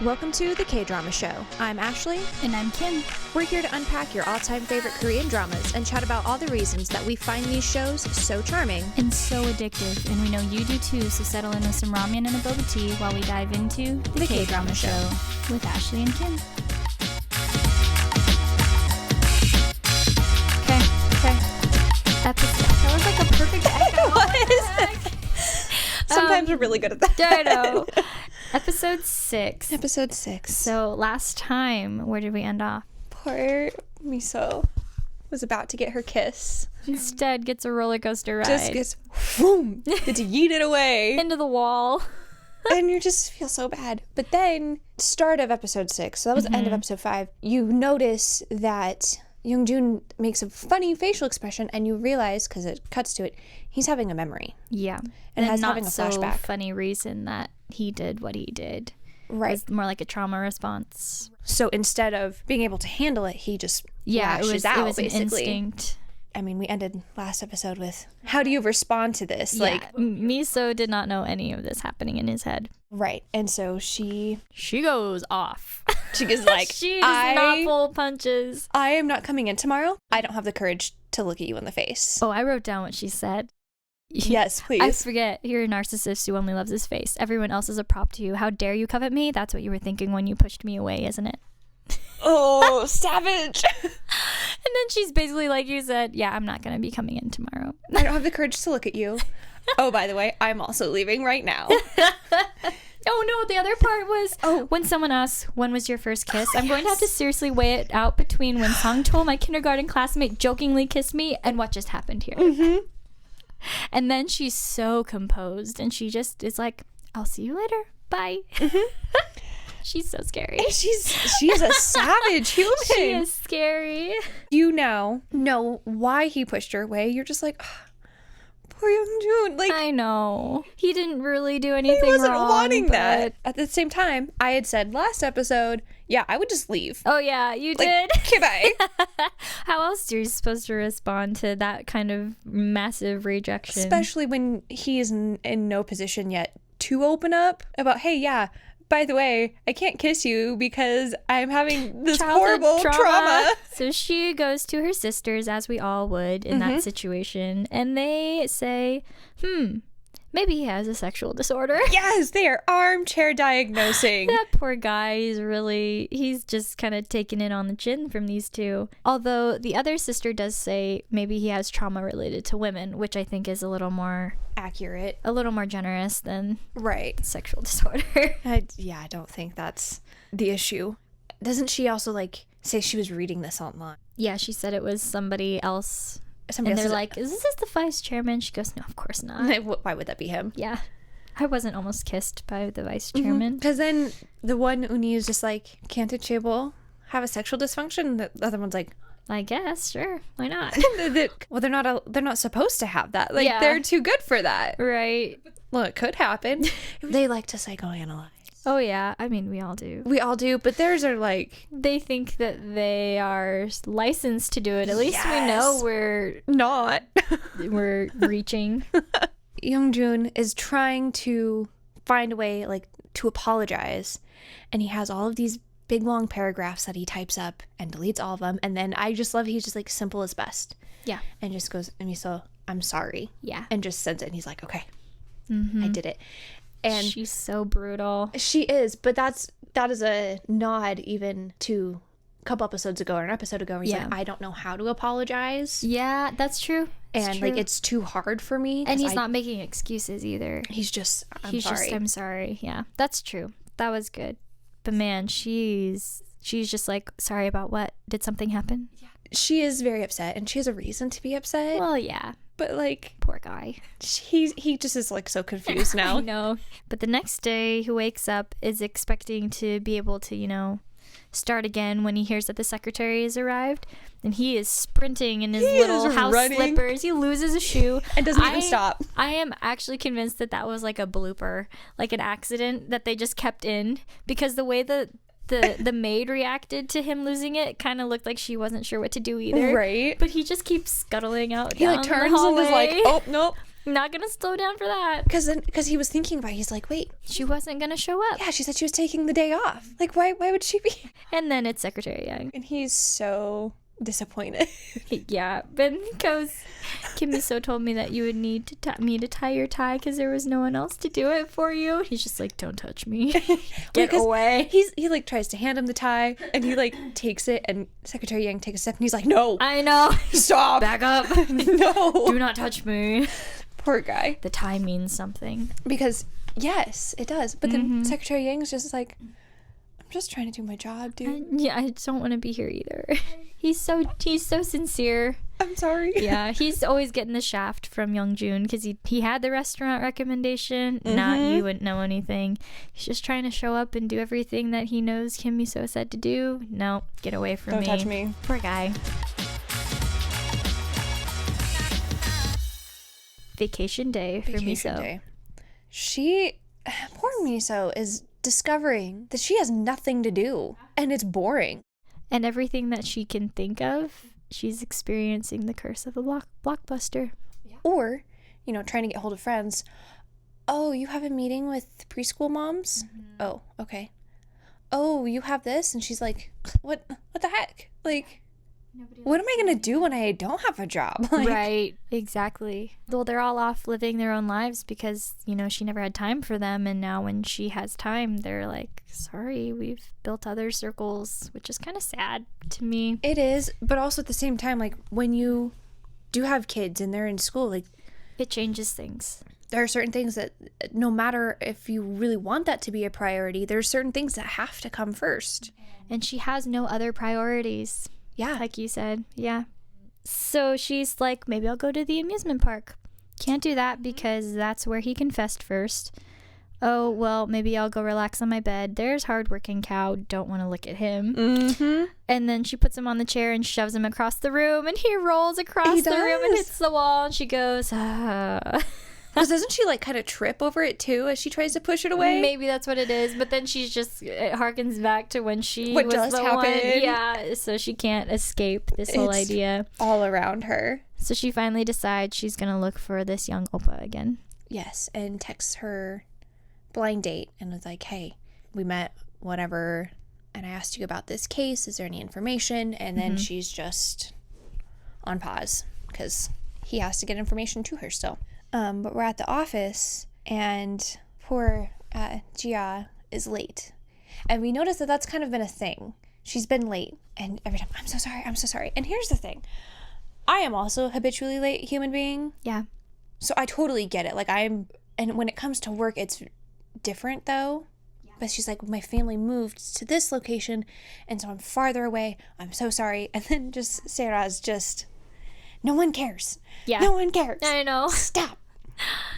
Welcome to the K-Drama Show. I'm Ashley. And I'm Kim. We're here to unpack your all-time favorite Korean dramas and chat about all the reasons that we find these shows so charming. And so addictive. And we know you do too, so settle in with some ramen and a boba tea while we dive into the K-Drama Show with Ashley and Kim. Okay. That was like a perfect echo. It was. Sometimes we're really good at that. I know. Episode 6. Episode 6. So last time, where did we end off? Poor MiSo was about to get her kiss. Instead, gets a roller coaster ride. Just gets, boom, gets yeeted away. Into the wall. And you just feel so bad. But then, start of episode 6, so that was the end of episode 5, you notice that YeongJoon makes a funny facial expression, and you realize, because it cuts to it, he's having a memory. Yeah. And has not having a flashback. So funny reason that he did what he did. Right. It's more like a trauma response. So instead of being able to handle it, he just lashes out, it was basically. An instinct. I mean, we ended last episode with, how do you respond to this? Yeah, like, MiSo did not know any of this happening in his head. Right. And so she goes off. She is like, she does not pull punches. I am not coming in tomorrow. I don't have the courage to look at you in the face. Oh, I wrote down what she said. Yes, please. I forget. You're a narcissist who only loves his face. Everyone else is a prop to you. How dare you covet me? That's what you were thinking when you pushed me away, isn't it? Oh, savage. And then she's basically like you said, yeah, I'm not going to be coming in tomorrow. I don't have the courage to look at you. Oh, by the way, I'm also leaving right now. Oh, no, the other part was when someone asks, when was your first kiss? I'm going to have to seriously weigh it out between when Sangchul, my kindergarten classmate, jokingly kissed me, and what just happened here. Mm-hmm. And then she's so composed, and she just is like, I'll see you later. Bye. Mm-hmm. She's so scary. She is a savage human. She is scary. You now know why he pushed her away. You're just like, oh, poor YeongJoon. Like, I know. He didn't really do anything wrong. He wasn't wanting that. At the same time, I had said last episode, yeah, I would just leave. Oh, yeah, you did. Okay, bye. How else are you supposed to respond to that kind of massive rejection? Especially when he is in no position yet to open up about, hey, yeah, by the way, I can't kiss you because I'm having this horrible trauma. So she goes to her sisters, as we all would in that situation, and they say, maybe he has a sexual disorder. Yes, they are armchair diagnosing. That poor guy, he's just kind of taking it on the chin from these two. Although the other sister does say maybe he has trauma related to women, which I think is a little more accurate, a little more generous than sexual disorder. I don't think that's the issue. Doesn't she also say she was reading this online? Yeah, she said it was somebody else. And they're like, is this the vice chairman? She goes, no, of course not. Why would that be him? Yeah. I wasn't almost kissed by the vice chairman. Because then the one Uni is just like, can't a Chaebol have a sexual dysfunction? The other one's like, I guess, sure. Why not? Well, they're not supposed to have that. They're too good for that. Right. Well, it could happen. They like to psychoanalyze. Oh, yeah. I mean, we all do. We all do, but theirs are like... They think that they are licensed to do it. At least we know we're... Not. We're reaching. YeongJoon is trying to find a way, to apologize, and he has all of these big, long paragraphs that he types up and deletes all of them, and then I just love he's just simple as best. Yeah. And just goes, MiSo, I'm sorry. Yeah. And just sends it, and he's like, okay, I did it. And she's so brutal. She is, but that is a nod even to a couple episodes ago or an episode ago where he's like, I don't know how to apologize. Yeah, that's true. And it's too hard for me. And he's not making excuses either. He's just, I'm sorry. I'm sorry. Yeah, that's true. That was good. But man, she's just like, sorry about what? Did something happen? Yeah. She is very upset, and she has a reason to be upset. Well, yeah. But poor guy. He just is so confused now. I know. But the next day he wakes up is expecting to be able to, start again when he hears that the secretary has arrived. And he is sprinting in his little house slippers. He loses a shoe. And doesn't even stop. I am actually convinced that was like a blooper, like an accident that they just kept in, because the way the maid reacted to him losing it kind of looked like she wasn't sure what to do either. Right. But he just keeps scuttling out. He turns and is like, oh, nope. Not gonna slow down for that. Because he was thinking about it. He's like, wait. She wasn't gonna show up. Yeah, she said she was taking the day off. Like, why would she be? And then it's Secretary Young. And he's so disappointed. Yeah, but goes, Kim MiSo told me that you would need me to tie your tie because there was no one else to do it for you. He's just like, don't touch me. Get away. He like tries to hand him the tie and he like takes it and Secretary Yang takes a step and he's like, no. I know. Stop. Back up. No. Do not touch me. Poor guy. The tie means something. Because, yes, it does. But then Secretary Yang's just like, I'm just trying to do my job, dude. Yeah, I don't want to be here either. He's so sincere. I'm sorry. Yeah, he's always getting the shaft from YeongJoon because he had the restaurant recommendation. Not you wouldn't know anything. He's just trying to show up and do everything that he knows Kim MiSo said to do. No, get away from me. Don't touch me. Poor guy. Vacation day for MiSo. Day. Poor MiSo is discovering that she has nothing to do and it's boring. And everything that she can think of, she's experiencing the curse of a blockbuster. Yeah. Or, trying to get hold of friends. Oh, you have a meeting with preschool moms? Oh, okay. Oh, you have this? And she's like, what the heck? Like, what am I going to do when I don't have a job? Like, right, exactly. Well, they're all off living their own lives because, she never had time for them. And now when she has time, they're like, sorry, we've built other circles, which is kind of sad to me. It is. But also at the same time, like when you do have kids and they're in school, like it changes things. There are certain things that no matter if you really want that to be a priority, there's certain things that have to come first. And she has no other priorities. Yeah. Like you said. Yeah. So she's like, maybe I'll go to the amusement park. Can't do that because that's where he confessed first. Oh, well, maybe I'll go relax on my bed. There's hardworking cow. Don't want to look at him. And then she puts him on the chair and shoves him across the room. And he rolls across the room and hits the wall. And she goes, Because doesn't she like kind of trip over it too as she tries to push it away? Maybe that's what it is. But then she's just, it harkens back to when she was just the happened. one. Yeah, so she can't escape this whole idea. All around her. So she finally decides she's going to look for this young Oppa again. Yes, and texts her blind date and was like, hey, we met, whatever, and I asked you about this case. Is there any information? And then she's just on pause because he has to get information to her still. But we're at the office, and poor JiAh is late. And we notice that that's kind of been a thing. She's been late, and every time, I'm so sorry. And here's the thing. I am also a habitually late human being. Yeah. So I totally get it. Like, and when it comes to work, it's different, though. Yeah. But she's like, my family moved to this location, and so I'm farther away. I'm so sorry. And then just Sarah's just, no one cares. Yeah. No one cares. I know. Stop.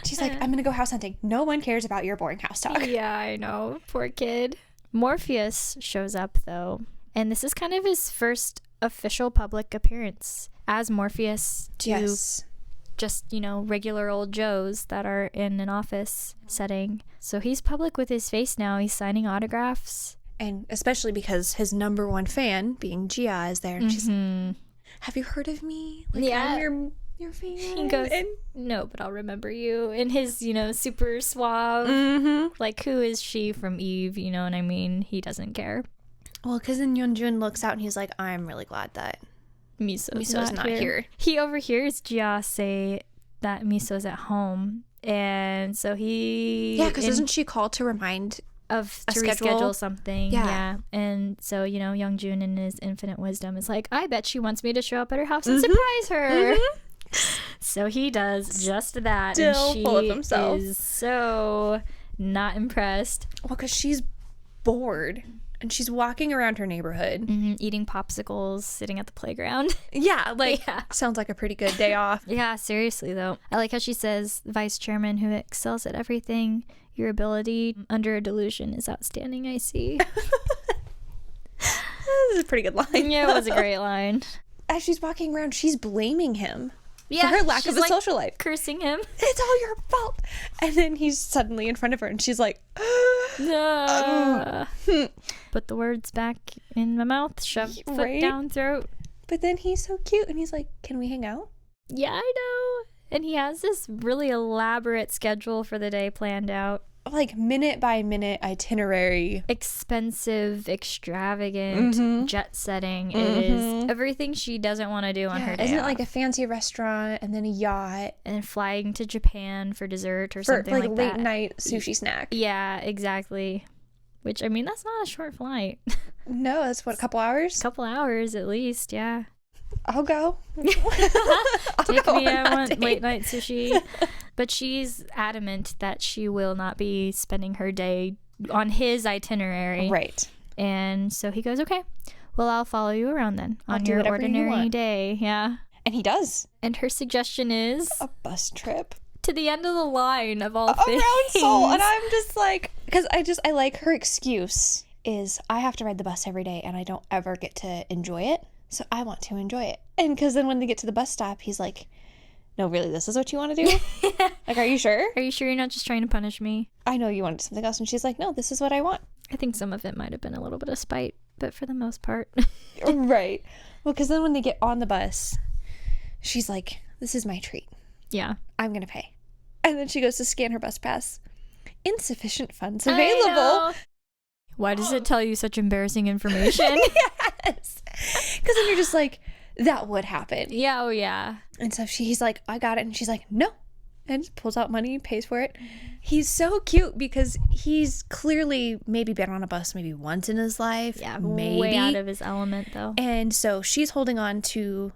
She's like, I'm going to go house hunting. No one cares about your boring house talk. Yeah, I know. Poor kid. Morpheus shows up, though. And this is kind of his first official public appearance as Morpheus to just, regular old Joes that are in an office setting. So he's public with his face now. He's signing autographs. And especially because his number one fan, being JiAh, is there. And she's like, have you heard of me? Like, I'm your fan. He goes, no, but I'll remember you. In his, super suave. Like, who is she from Eve? You know what I mean? He doesn't care. Well, because then YeongJoon looks out and he's like, I'm really glad that MiSo's not here. He overhears JiAh say that MiSo's at home. And so he... Yeah, because doesn't she call to remind to reschedule something? Yeah. And so, YeongJoon in his infinite wisdom is like, I bet she wants me to show up at her house and surprise her. So he does just that. Still and she full of himself. Is so not impressed. Well, because she's bored. And she's walking around her neighborhood. Eating popsicles, sitting at the playground. Yeah, sounds like a pretty good day off. Yeah, seriously, though. I like how she says, vice chairman who excels at everything. Your ability under a delusion is outstanding, I see. This is a pretty good line. Yeah, it was a great line. As she's walking around, she's blaming him for her lack of a social life. Cursing him. It's all your fault. And then he's suddenly in front of her and she's like, put the words back in my mouth, shove foot down throat. But then he's so cute and he's like, can we hang out? Yeah, I know. And he has this really elaborate schedule for the day planned out. Like minute by minute itinerary. Expensive, extravagant, jet setting. It is everything she doesn't want to do on her day Isn't it off. like a fancy restaurant and then a yacht? And flying to Japan for dessert or something like that. For late night sushi snack. Yeah, exactly. Which, I mean, that's not a short flight. No, that's what, a couple hours? Couple hours at least, yeah. I'll go. Take me, I want late night sushi. But she's adamant that she will not be spending her day on his itinerary. Right. And so he goes, okay, well, I'll follow you around then on your ordinary day. Yeah. And he does. And her suggestion is a bus trip to the end of the line of all things. Around Seoul. And I'm just like, because I like her excuse is I have to ride the bus every day and I don't ever get to enjoy it. So I want to enjoy it. And because then when they get to the bus stop, he's like, no, really, this is what you want to do? Like, are you sure? Are you sure you're not just trying to punish me? I know you wanted something else. And she's like, no, this is what I want. I think some of it might have been a little bit of spite, but for the most part. Right. Well, because then when they get on the bus, she's like, this is my treat. Yeah. I'm going to pay. And then she goes to scan her bus pass. Insufficient funds available. Why does it tell you such embarrassing information? Yes. Because then you're just like, that would happen. Yeah, oh yeah. And so he's like, I got it. And she's like, no. And just pulls out money, pays for it. He's so cute because he's clearly maybe been on a bus maybe once in his life. Yeah, maybe. Way out of his element though. And so she's holding on to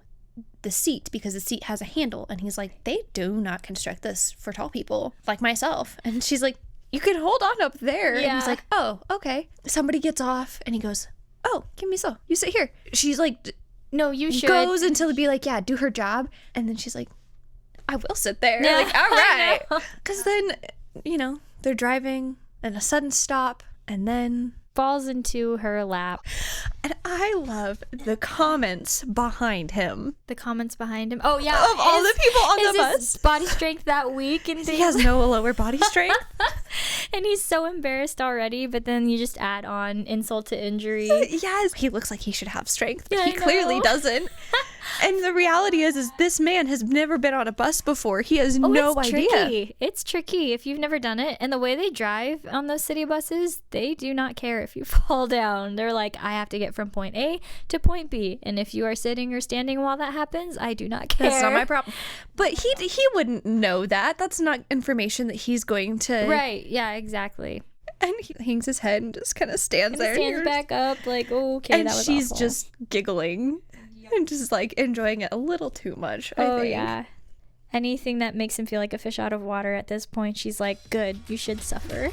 the seat because the seat has a handle. And he's like, they do not construct this for tall people like myself. And she's like, you can hold on up there. Yeah. And he's like, oh, okay. Somebody gets off and he goes, oh, give me so. You sit here. She's like, no, you should. Goes until to be like, yeah, do her job. And then she's like, I will sit there. Yeah, like, all right. Because then, you know, they're driving and a sudden stop and then falls into her lap. And I love the comments behind him. The comments behind him. Oh, yeah. Of all the people on the bus. His body strength that week and things. He has no lower body strength. And he's so embarrassed already, but then you just add on insult to injury. Yes. He looks like he should have strength, but Yeah, he clearly doesn't. And the reality is this man has never been on a bus before. He has no idea. Tricky. It's tricky if you've never done it. And the way they drive on those city buses, they do not care if you fall down. They're like, I have to get from point A to point B. And if you are sitting or standing while that happens, I do not care. That's not my problem. But he wouldn't know that. That's not information that he's going to... Right. Yeah, exactly. And he hangs his head and just kind of stands there. Stands back up like, oh, okay, and that was she's awful. just giggling and just like enjoying it a little too much, I think. Yeah. Anything that makes him feel like a fish out of water at this point, she's like, good, you should suffer.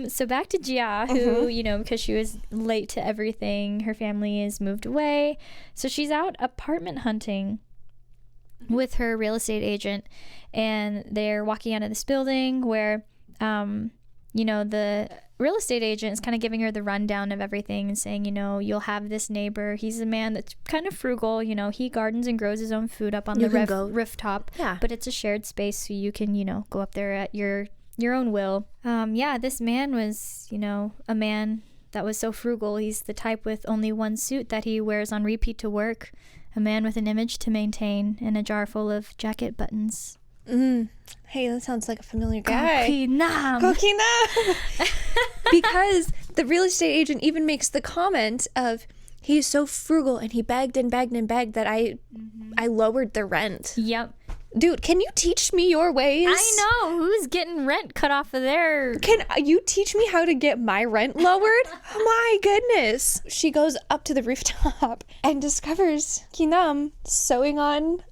So back to JiAh, who, you know, because she was late to everything, her family is moved away. So she's out apartment hunting with her real estate agent, and they're walking out of this building where, you know, the real estate agent is kind of giving her the rundown of everything and saying, you know, you'll have this neighbor. He's a man that's kind of frugal. You know, he gardens and grows his own food up on the rooftop. Yeah. But it's a shared space, so you can, you know, go up there at your own will. Yeah, this man was, you know, a man that was so frugal. He's the type with only one suit that he wears on repeat to work. A man with an image to maintain and a jar full of jacket buttons. Hey, that sounds like a familiar guy. Kokinam. Because the real estate agent even makes the comment of, he's so frugal and he begged and begged and begged that I lowered the rent. Yep. Dude, can you teach me your ways? I know. Who's getting rent cut off of their... Can you teach me how to get my rent lowered? My goodness. She goes up to the rooftop and discovers Kinam sewing on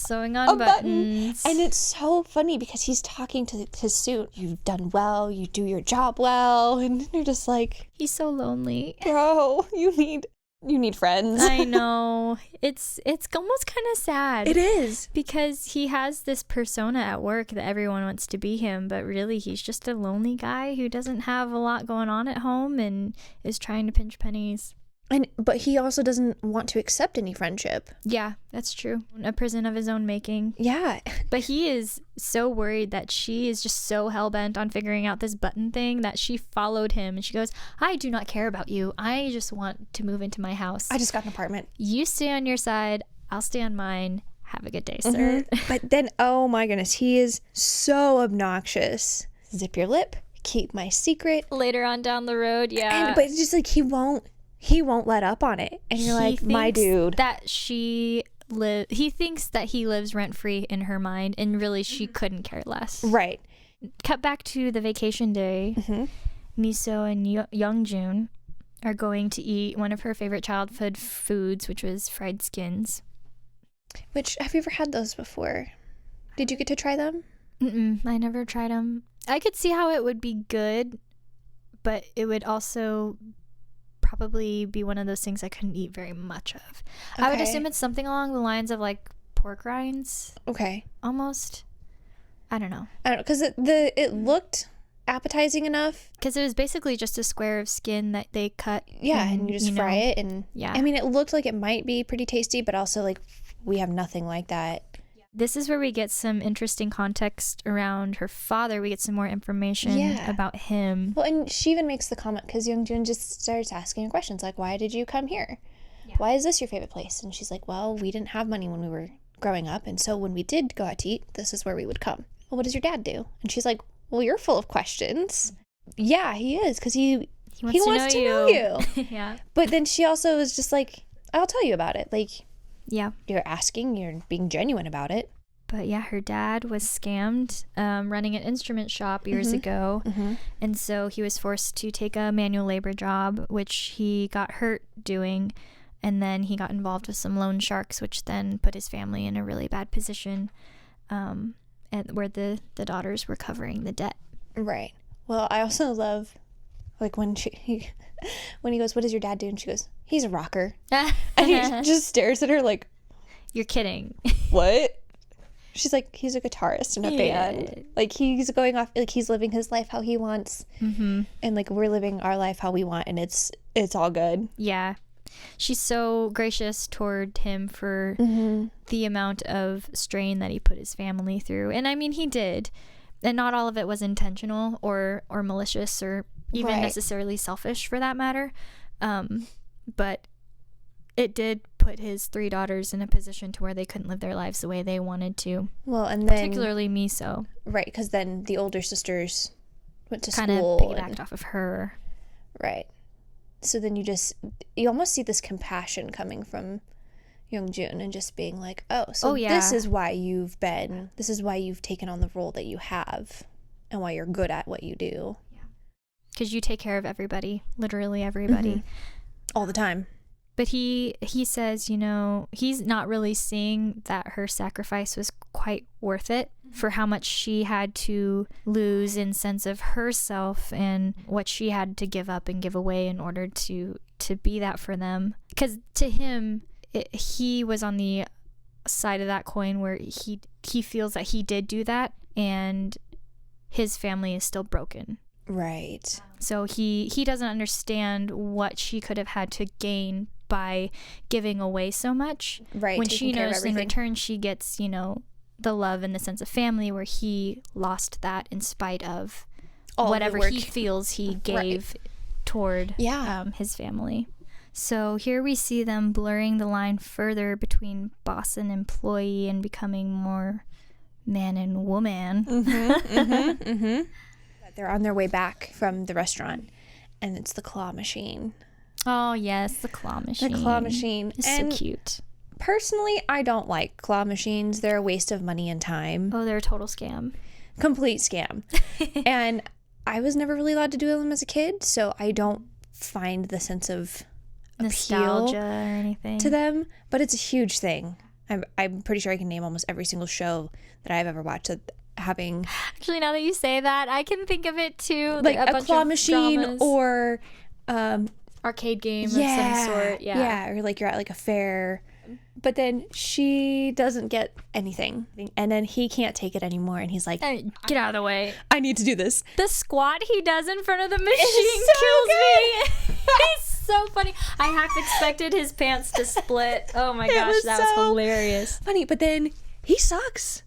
a buttons. And it's so funny because he's talking to his suit. You've done well. You do your job well. And you're just like... He's so lonely. Bro, you need friends. I know. It's almost kind of sad. It is. Because he has this persona at work that everyone wants to be him, but really he's just a lonely guy who doesn't have a lot going on at home and is trying to pinch pennies. But he also doesn't want to accept any friendship. Yeah, that's true. A prison of his own making. Yeah. But he is so worried that she is just so hell-bent on figuring out this button thing that she followed him and she goes, I do not care about you. I just want to move into my house. I just got an apartment. You stay on your side. I'll stay on mine. Have a good day, sir. But then, oh my goodness, he is so obnoxious. Zip your lip. Keep my secret. Later on down the road, yeah. But it's just like he won't let up on it. And you're like, my dude. He thinks that he lives rent-free in her mind, and really she couldn't care less. Right. Cut back to the vacation day. MiSo and YeongJoon are going to eat one of her favorite childhood foods, which was fried skins. Which, have you ever had those before? Did you get to try them? I never tried them. I could see how it would be good, but it would also probably be one of those things I couldn't eat very much of. Okay. I would assume it's something along the lines of like pork rinds. Okay. Almost. I don't know. Because it looked appetizing enough. Because it was basically just a square of skin that they cut. Yeah, and you just fry it. And yeah. I mean, it looked like it might be pretty tasty, but also like we have nothing like that. This is where we get some interesting context around her father. We get some more information about him. Well, and she even makes the comment because YeongJoon just starts asking her questions like, why did you come here? Yeah. Why is this your favorite place? And she's like, well, we didn't have money when we were growing up. And so when we did go out to eat, this is where we would come. Well, what does your dad do? And she's like, well, you're full of questions. Yeah, he is because he wants to know you. Yeah. But then she also is just like, I'll tell you about it. Like, yeah, you're asking, you're being genuine about it. But yeah, her dad was scammed running an instrument shop years ago. And so he was forced to take a manual labor job, which he got hurt doing. And then he got involved with some loan sharks, which then put his family in a really bad position where the daughters were covering the debt. Right. Well, I also love like when he goes, what does your dad do? And she goes, he's a rocker. And he just stares at her like, you're kidding. What? She's like, he's a guitarist in a band. Like, he's going off, like, he's living his life how he wants. And, like, we're living our life how we want, and it's all good. Yeah. She's so gracious toward him for the amount of strain that he put his family through. And, I mean, he did. And not all of it was intentional or malicious or even necessarily selfish, for that matter. But it did put his 3 daughters in a position to where they couldn't live their lives the way they wanted to. Well, and then particularly MiSo. Right, because then the older sisters went to kind school. Kind of piggybacked off of her. Right. So then you almost see this compassion coming from YeongJoon and just being like, this is why this is why you've taken on the role that you have and why you're good at what you do. Yeah. Because you take care of everybody, literally everybody. All the time. But he says, he's not really seeing that her sacrifice was quite worth it for how much she had to lose in sense of herself and what she had to give up and give away in order to be that for them. Because to him, he was on the side of that coin where he feels that he did do that and his family is still broken. Right. So he doesn't understand what she could have had to gain by giving away so much. Right. When she knows in return she gets, the love and the sense of family, where he lost that in spite of whatever he feels he gave toward his family. So here we see them blurring the line further between boss and employee and becoming more man and woman. They're on their way back from the restaurant, and it's the claw machine. Oh, yes, the claw machine. The claw machine. It's so cute. Personally, I don't like claw machines. They're a waste of money and time. Oh, they're a total scam. Complete scam. And I was never really allowed to do them as a kid, so I don't find the sense of nostalgia or anything to them. But it's a huge thing. I'm pretty sure I can name almost every single show that I've ever watched having. Actually, now that you say that, I can think of it too. Like a claw machine dramas. Or arcade game of some sort. Yeah, or like you're at like a fair. But then she doesn't get anything. And then he can't take it anymore. And he's like, get out of the way. I need to do this. The squat he does in front of the machine kills me. He's so funny. I half expected his pants to split. Oh my gosh, that was hilarious. Funny, but then he sucks.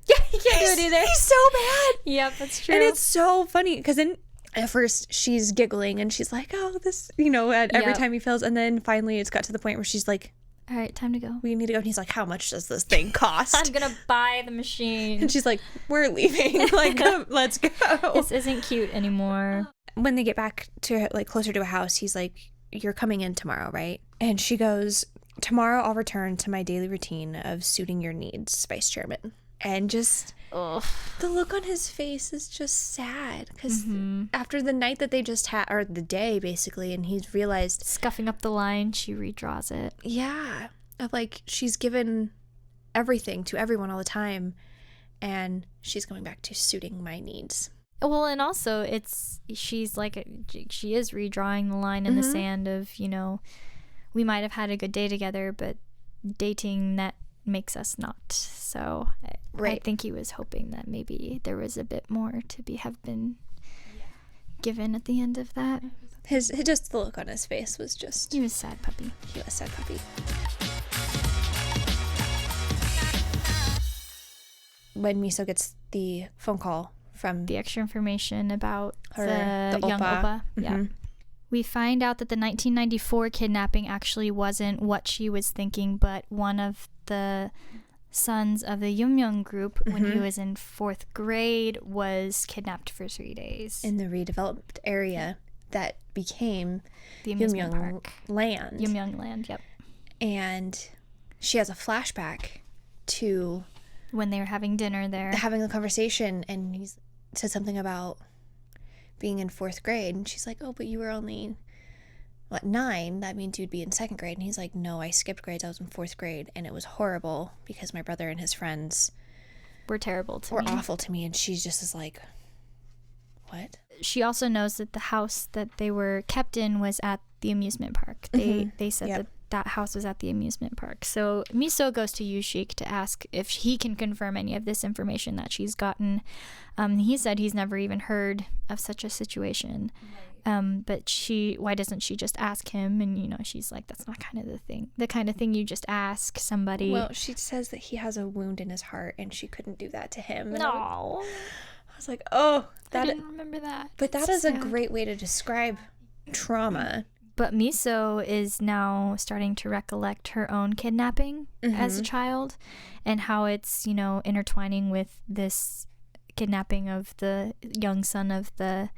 Yeah, he can't do it either. He's so bad. Yep, that's true. And it's so funny because then at first she's giggling and she's like, oh, this, every time he fails. And then finally it's got to the point where she's like, all right, time to go. we need to go. And he's like, how much does this thing cost? I'm going to buy the machine. And she's like, we're leaving. Like, let's go. This isn't cute anymore. When they get back to like closer to a house, he's like, you're coming in tomorrow, right? And she goes, tomorrow I'll return to my daily routine of suiting your needs, Vice Chairman. And just the look on his face is just sad because after the night that they just had, or the day basically, and he's realized, scuffing up the line, she redraws it. Yeah, of like she's given everything to everyone all the time, and she's going back to suiting my needs. Well, and also she is redrawing the line in the sand of, we might have had a good day together, but dating that makes us not. So I think he was hoping that maybe there was a bit more to have been given at the end of that. Just the look on his face was just, he was sad puppy. When MiSo gets the phone call from the extra information about her, the young Oppa. Yeah. We find out that the 1994 kidnapping actually wasn't what she was thinking, but one of the sons of the YumYung group, when he was in 4th grade, was kidnapped for 3 days. In the redeveloped area that became the amusement park. YumYung Land, yep. And she has a flashback to when they were having dinner there. Having a conversation, and he said something about being in 4th grade, and she's like, oh, but you were only 9, that means you'd be in 2nd grade. And he's like, no, I skipped grades, I was in 4th grade, and it was horrible because my brother and his friends were terrible to me. Were awful to me. And she just is like, what? She also knows that the house that they were kept in was at the amusement park. They said that house was at the amusement park. So MiSo goes to Yushik to ask if he can confirm any of this information that she's gotten. He said he's never even heard of such a situation. But why doesn't she just ask him? And, she's like, that's not the kind of thing you just ask somebody. Well, she says that he has a wound in his heart and she couldn't do that to him. No. I was like, oh. I didn't remember that. But that is a great way to describe trauma. But MiSo is now starting to recollect her own kidnapping as a child and how it's, intertwining with this kidnapping of the young son of the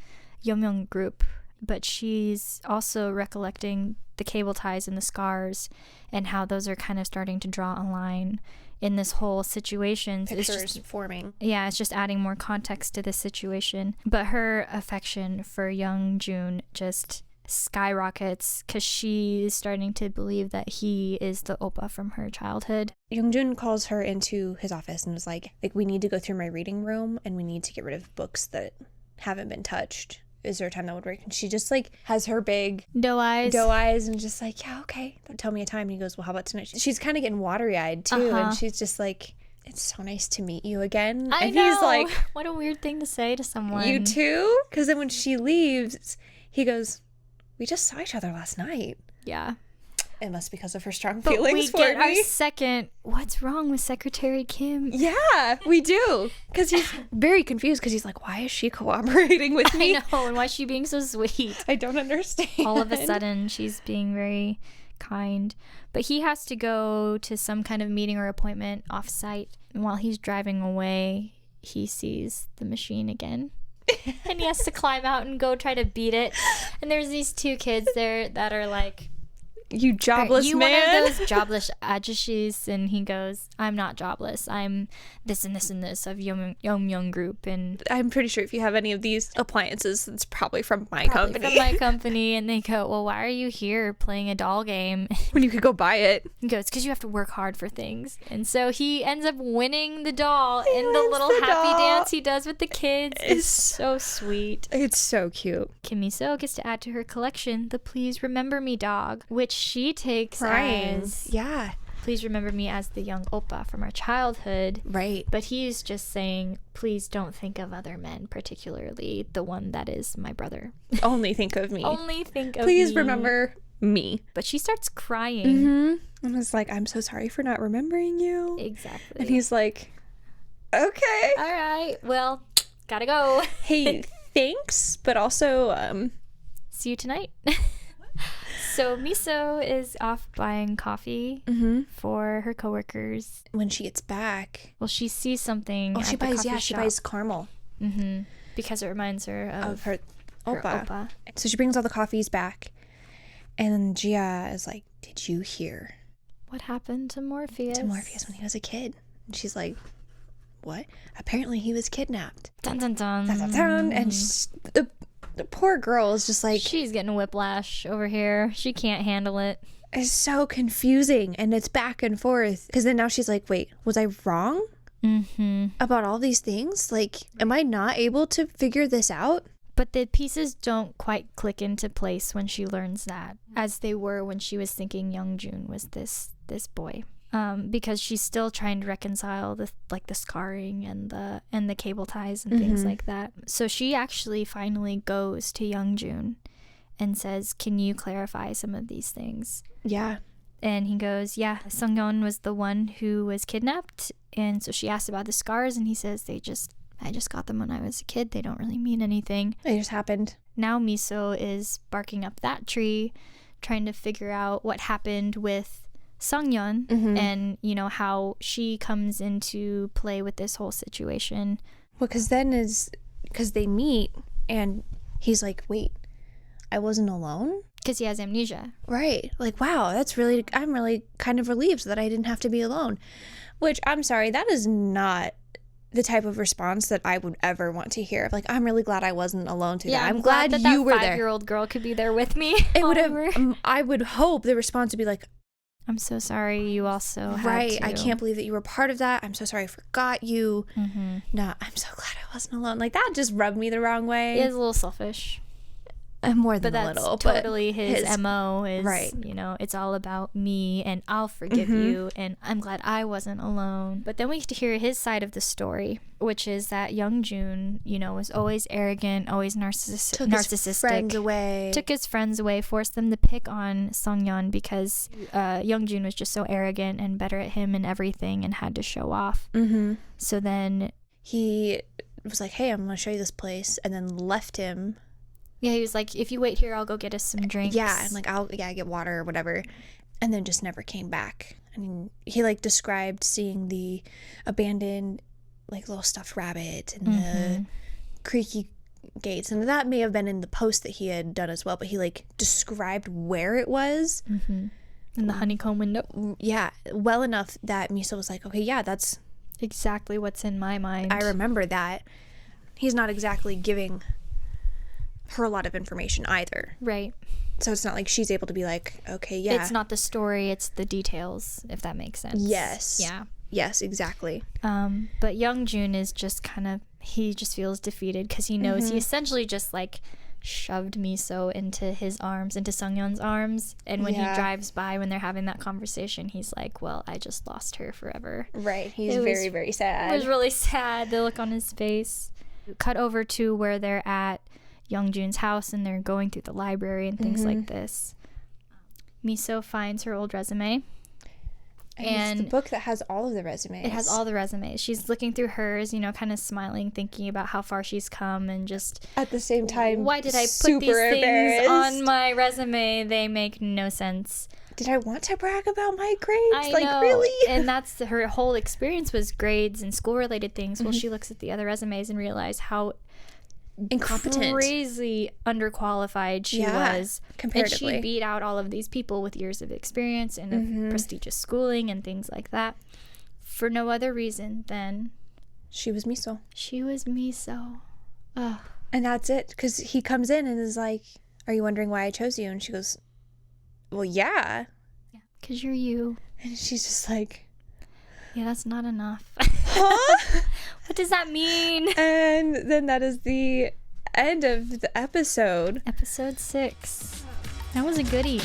YumYung group. But she's also recollecting the cable ties and the scars and how those are kind of starting to draw a line in this whole situation. Pictures it's just forming. Yeah, it's just adding more context to this situation. But her affection for YeongJoon just skyrockets because she's starting to believe that he is the Oppa from her childhood. YeongJoon calls her into his office and was like, we need to go through my reading room and we need to get rid of books that haven't been touched. Is there a time that would work? And she just has her big doe eyes and just like, yeah, okay, tell me a time. And he goes, well, how about tonight? She's kind of getting watery eyed too. And she's just like, it's so nice to meet you again. I know. He's like, what a weird thing to say to someone. You too? Because then when she leaves, he goes, we just saw each other last night. Yeah. It must be because of her strong feelings for me. We get our second, what's wrong with Secretary Kim? Yeah, we do. Because he's very confused because he's like, why is she cooperating with me? I know, and why is she being so sweet? I don't understand. All of a sudden, she's being very kind. But he has to go to some kind of meeting or appointment off-site. And while he's driving away, he sees the machine again. And he has to climb out and go try to beat it. And there's these 2 kids there that are like, you jobless you man. One of those jobless Ajussis, and he goes, I'm not jobless. I'm this and this and this of YumYung group. And I'm pretty sure if you have any of these appliances, it's probably from my company. From my company. And they go, well, why are you here playing a doll game when you could go buy it? He goes, because you have to work hard for things. And so he ends up winning the doll in the little happy dance he does with the kids. It's so sweet. It's so cute. Kim MiSo gets to add to her collection the Please Remember Me dog, which she takes as, please remember me as the young Oppa from our childhood. Right. But he's just saying, please don't think of other men, particularly the one that is my brother. Only think of me. Only think of Please me. remember me. But she starts crying. And it's like, I'm so sorry for not remembering you. Exactly. And he's like, okay. All right. Well, gotta go. Hey, thanks. But also, see you tonight. So MiSo is off buying coffee for her coworkers. When she gets back, Well, she sees something. she buys caramel. Because it reminds her of her Oppa. Oppa. So she brings all the coffees back, and then JiAh is like, "Did you hear What happened to Morpheus? when he was a kid?" And she's like, "What? Apparently he was kidnapped." Dun dun dun. Dun, dun, dun. And the poor girl is just like, She's getting whiplash over here. She can't handle it. it's so confusing, and it's back and forth. Because then now she's like, "Wait, was I wrong about all these things? Like, am I not able to figure this out?" But the pieces don't quite click into place when she learns that, as they were when she was thinking YeongJoon was this boy. Because she's still trying to reconcile the scarring and the cable ties and things like that. So she actually finally goes to YeongJoon and says, "Can you clarify some of these things?" Yeah. And he goes, "Yeah, SeongYeon was the one who was kidnapped." And so she asked about the scars, and he says, I just got them when I was a kid. They don't really mean anything. It just happened. Now MiSo is barking up that tree, trying to figure out what happened with SeongYeon and, how she comes into play with this whole situation. Well, because they meet, and he's like, "Wait, I wasn't alone?" Because he has amnesia. Right. Like, wow, I'm really kind of relieved that I didn't have to be alone. Which, I'm sorry, that is not the type of response that I would ever want to hear. Like, I'm really glad I wasn't alone through that. I'm glad that you were there. 5-year-old girl could be there with me. It would have. I would hope the response would be like, "I'm so sorry. You also had right. to." I can't believe that you were part of that. I'm so sorry I forgot you. No, I'm so glad I wasn't alone. Like, that just rubbed me the wrong way. It is a little selfish. More than But a that's little. totally his MO is, right. It's all about me and I'll forgive you and I'm glad I wasn't alone. But then we get to hear his side of the story, which is that YeongJoon, was always arrogant, always narcissistic. Took his friends away, forced them to pick on SeongYeon because YeongJoon was just so arrogant and better at him and everything and had to show off. So then he was like, "Hey, I'm going to show you this place," and then left him. Yeah, he was like, "If you wait here, I'll go get us some drinks." Yeah, and like, I'll get water or whatever. And then just never came back. I mean, he described seeing the abandoned little stuffed rabbit and the creaky gates. And that may have been in the post that he had done as well, but he described where it was. In the honeycomb window. Yeah, well enough that MiSo was like, "Okay, yeah, that's exactly what's in my mind. I remember that." He's not exactly giving her a lot of information either. Right. So it's not like she's able to be like, "Okay, yeah." It's not the story, it's the details, if that makes sense. Yes. Yeah. Yes, exactly. But YeongJoon is just he just feels defeated because he knows he essentially just shoved MiSo into his arms, into SeongYeon's arms. And when he drives by, when they're having that conversation, he's like, "Well, I just lost her forever." Right. He's very, very sad. It was really sad, the look on his face. Cut over to where they're at YeongJoon's house and they're going through the library and things like this. MiSo finds her old resume. And it's the book that has all of the resumes. It has all the resumes. She's looking through hers, kind of smiling, thinking about how far she's come and just... At the same time, why did I put these things on my resume? They make no sense. Did I want to brag about my grades? I know. Really? And that's her whole experience was grades and school-related things. Well, she looks at the other resumes and realizes how incompetent, crazy underqualified she was comparatively. And she beat out all of these people with years of experience and of prestigious schooling and things like that for no other reason than she was MiSo. Ugh. And that's it, because he comes in and is like, "Are you wondering why I chose you?" And she goes, "Well, yeah, because you're you." And she's just like, "Yeah, that's not enough." Huh? What does that mean? And then that is the end of the episode. Episode 6. That was a goodie.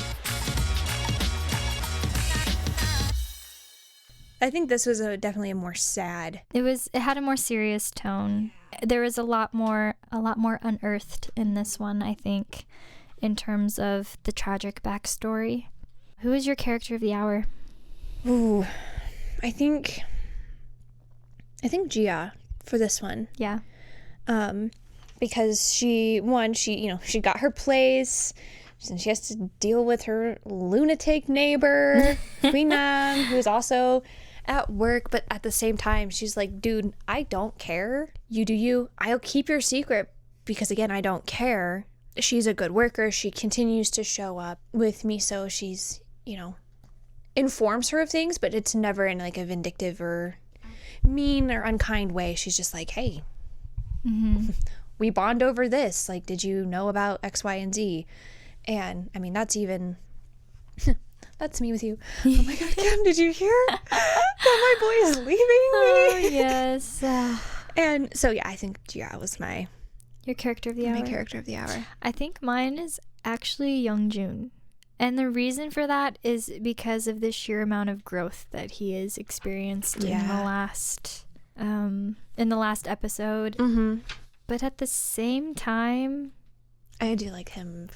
I think this was definitely a more sad. It had a more serious tone. There was a lot more unearthed in this one, I think. in terms of the tragic backstory. Who is your character of the hour? Ooh, I think JiAh for this one. Yeah. Because she got her place, and she has to deal with her lunatic neighbor, Nam, who's also at work, but at the same time, she's like, dude, I don't care. You do you. I'll keep your secret because, again, I don't care. She's a good worker. She continues to show up with MiSo. She's, informs her of things, but it's never in like a vindictive or mean or unkind way. She's just like, hey, we bond over this. Like, did you know about X, Y, and Z? And I mean, that's me with you. Oh my God, Kim, did you hear that my boy is leaving me? Oh, yes. And so, yeah, I think JiAh was your character of the hour. My character of the hour. I think mine is actually YeongJoon. And the reason for that is because of the sheer amount of growth that he has experienced in the last episode. Mm-hmm. But at the same time, I do like him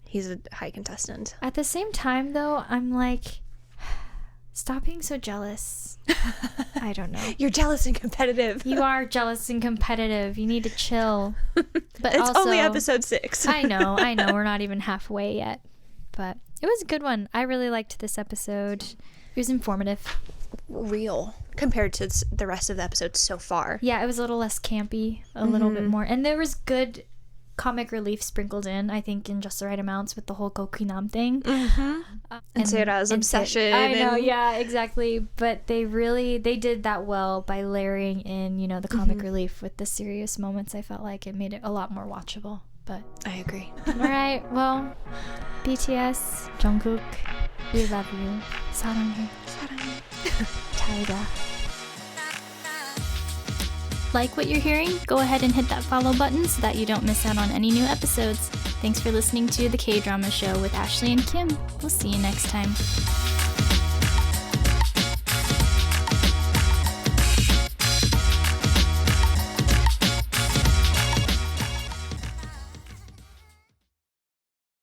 he's a high contestant. At the same time, though, I'm like, stop being so jealous. I don't know. You're jealous and competitive. You are jealous and competitive. You need to chill. But it's also only episode 6. I know. We're not even halfway yet. But it was a good one. I really liked this episode. It was informative. Real compared to the rest of the episodes so far. Yeah, it was a little less campy, a little bit more. And there was good comic relief sprinkled in, I think, in just the right amounts with the whole Nam thing. Mm-hmm. And Seora's obsession. I know, yeah, exactly. But they did that well by layering in, the comic relief with the serious moments. I felt like it made it a lot more watchable. But I agree. All right, well, BTS, Jungkook, we love you. 사랑해. 잘 가. Like what you're hearing? Go ahead and hit that follow button so that you don't miss out on any new episodes. Thanks for listening to The K-Drama Show with Ashley and Kim. We'll see you next time.